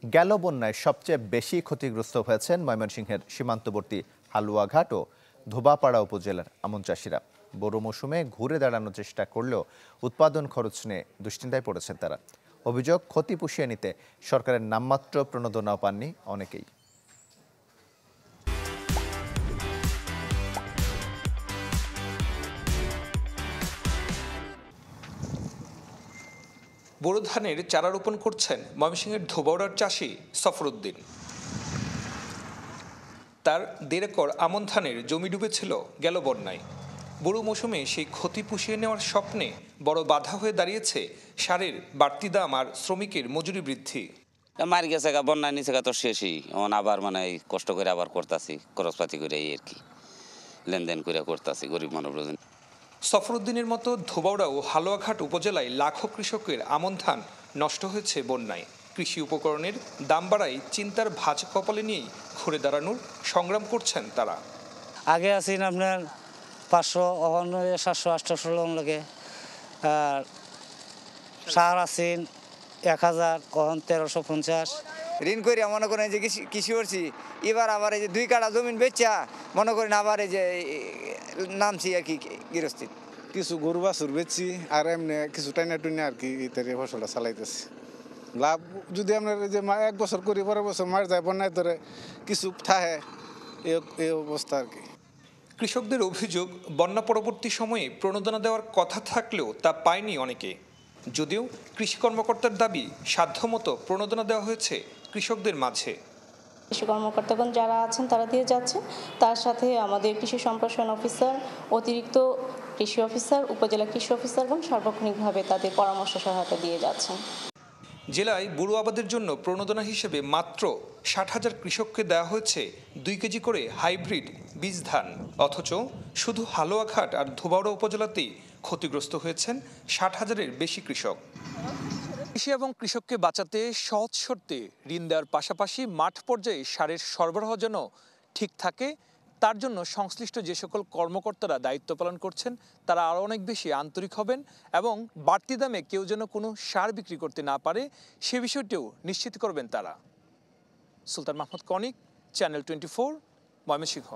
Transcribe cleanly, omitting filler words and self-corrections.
গেল বন্যায় সবচেয়ে বেশি ক্ষতিগ্রস্ত হয়েছেন ময়মনসিংহের সীমান্তবর্তী হালুয়াঘাট ও ধোবাপাড়া উপজেলার আমন চাষিরা। বোরো মৌসুমে ঘুরে দাঁড়ানোর চেষ্টা করলেও উৎপাদন খরচ নিয়ে দুশ্চিন্তায় পড়েছেন তারা। অভিযোগ, ক্ষতি পুষিয়ে নিতে সরকারের নামমাত্র প্রণোদনাও পাননি অনেকেই। বোরো ধানের চারা রোপণ করছেন ময়মনসিংহের ধোবাউড়ার চাষি সফরউদ্দিন। তার 1.5 একর আমন ধানের জমি ডুবেছিল গেল বন্যায়। বোরো মৌসুমে সেই ক্ষতি পুষিয়ে নেওয়ার স্বপ্নে বড় বাধা হয়ে দাঁড়িয়েছে সারের বাড়তি দাম আর শ্রমিকের মজুরি বৃদ্ধি। মার গেছে গা, বন্যা নিচে গা তো শেষই, এখন আবার মানে কষ্ট করে আবার করতেছি, খরচপাতি করে এই আর কি লেনদেন করে করতেছি গরিব মানব। সফরউদ্দিনের মতো ধোবাউড়া ও হালুয়াঘাট উপজেলায় লাখো কৃষকের আমন ধান নষ্ট হয়েছে বন্যায়। কৃষি উপকরণের দাম বাড়ায় চিন্তার ভাঁজ কপালে নিয়েই ঘুরে দাঁড়ানোর সংগ্রাম করছেন তারা। আগে আছেন আপনার 500, এখন 700-800 লোন লাগে। আর সার আছেন 1000, এখন 1350। ঋণ করে মনে করেন যে কৃষি করছি, এবার আবার এই যে 2 কাঠা জমিন বেচা মনে করেন আবার এই যে নামছি আর কি গৃহস্থী। কিছু গরু বাছুর বেচছি আর এমনি কিছু টাইনা টুইনা আর কি ইত্যাদি ফসলটা চালাইতেছি। লাভ যদি আপনার যে 1 বছর করি, পরের বছর মার যায় বন্যায় ধরে কিছু থাহে, এই অবস্থা আর কি। কৃষকদের অভিযোগ, বন্যা পরবর্তী সময়ে প্রণোদনা দেওয়ার কথা থাকলেও তা পায়নি অনেকে। যদিও কৃষি কর্মকর্তার দাবি, সাধ্যমতো প্রণোদনা দেওয়া হয়েছে কৃষকদের মাঝে। কৃষি কর্মকর্তাগণ যারা আছেন তারা দিয়ে যাচ্ছেন, তার সাথে আমাদের কৃষি সম্প্রসারণ অফিসার, অতিরিক্ত কৃষি অফিসার, উপজেলা কৃষি অফিসারগণ সার্বক্ষণিকভাবে তাদের পরামর্শ সহায়তা দিয়ে যাচ্ছেন। জেলায় বুড়ো আবাদের জন্য প্রণোদনা হিসেবে মাত্র 60,000 কৃষককে দেওয়া হয়েছে 2 কেজি করে হাইব্রিড বীজ ধান। অথচ শুধু হালুয়াঘাট আর ধোবাউড়া উপজেলাতেই ক্ষতিগ্রস্ত হয়েছেন 60,000-এর বেশি কৃষক। কৃষি এবং কৃষককে বাঁচাতে সহজ শর্তে ঋণ দেওয়ার পাশাপাশি মাঠ পর্যায়ে সারের সরবরাহ যেন ঠিক থাকে, তার জন্য সংশ্লিষ্ট যে সকল কর্মকর্তারা দায়িত্ব পালন করছেন তারা আরও অনেক বেশি আন্তরিক হবেন এবং বাড়তি দামে কেউ যেন কোনো সার বিক্রি করতে না পারে সে বিষয়টিও নিশ্চিত করবেন তারা। সুলতান মাহমুদ কনিক, চ্যানেল 24, ময়মনসিংহ।